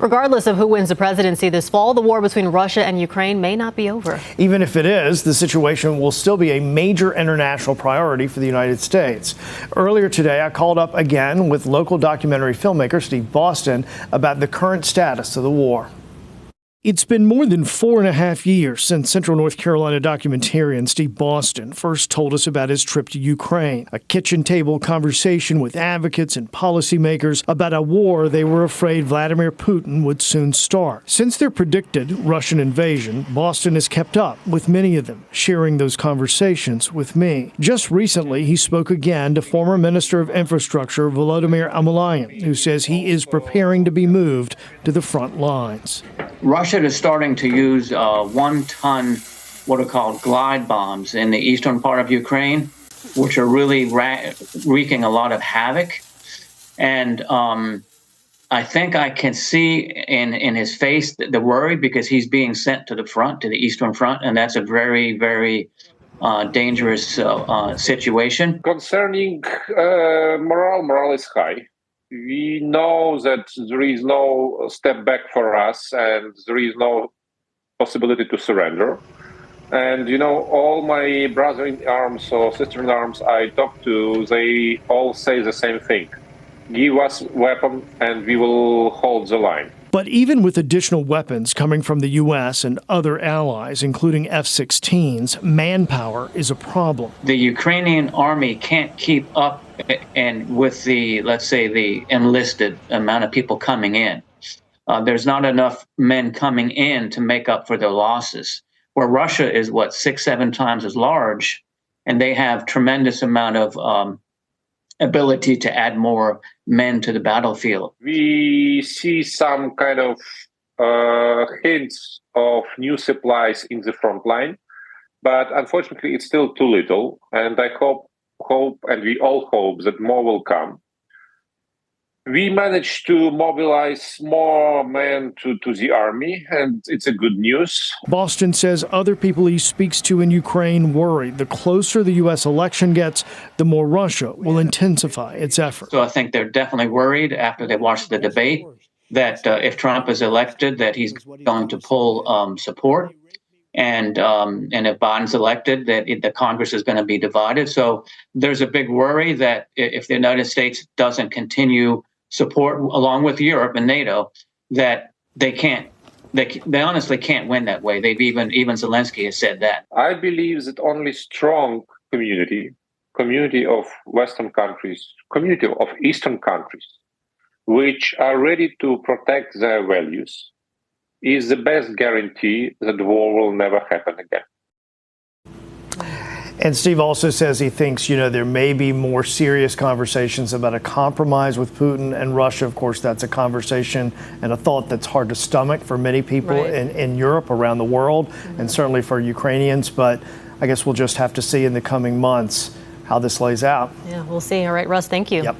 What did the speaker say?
Regardless of who wins the presidency this fall, the war between Russia and Ukraine may not be over. Even if it is, the situation will still be a major international priority for the United States. Earlier today, I called up again with local documentary filmmaker Steve Boston about the current status of the war. It's been more than 4.5 years since Central North Carolina documentarian Steve Boston first told us about his trip to Ukraine, a kitchen table conversation with advocates and policymakers about a war they were afraid Vladimir Putin would soon start. Since their predicted Russian invasion, Boston has kept up with many of them, sharing those conversations with me. Just recently, he spoke again to former Minister of Infrastructure Volodymyr Amelayan, who says he is preparing to be moved to the front lines. Russia is starting to use 1-ton, what are called glide bombs in the eastern part of Ukraine, which are really wreaking a lot of havoc. And I think I can see in his face the worry, because he's being sent to the front, to the eastern front, and that's a very, very dangerous situation. Concerning morale is high. We know that there is no step back for us, and there is no possibility to surrender. And, you know, all my brother in arms or sister in arms I talk to, they all say the same thing. Give us weapons and we will hold the line. But even with additional weapons coming from the U.S. and other allies, including F-16s, manpower is a problem. The Ukrainian army can't keep up and with the, let's say, the enlisted amount of people coming in. There's not enough men coming in to make up for their losses. Where Russia is, 6-7 times as large, and they have tremendous amount of ability to add more men to the battlefield. We see some kind of hints of new supplies in the front line, but unfortunately it's still too little, and I hope and we all hope that more will come. We managed to mobilize more men to the army, and it's a good news. Boston says other people he speaks to in Ukraine worry the closer the U.S. election gets, the more Russia will intensify its efforts. So I think they're definitely worried after they watched the debate that if Trump is elected, that he's going to pull support. And if Biden's elected, that the Congress is going to be divided. So there's a big worry that if the United States doesn't continue support along with Europe and NATO, that they honestly can't win that way. They've even Zelensky has said that. I believe that only strong community of Western countries, community of Eastern countries, which are ready to protect their values, is the best guarantee that the war will never happen again. And Steve also says he thinks, there may be more serious conversations about a compromise with Putin and Russia. Of course, that's a conversation and a thought that's hard to stomach for many people in Europe, around the world, and certainly for Ukrainians. But I guess we'll just have to see in the coming months how this lays out. Yeah, we'll see. All right, Russ, thank you. Yep.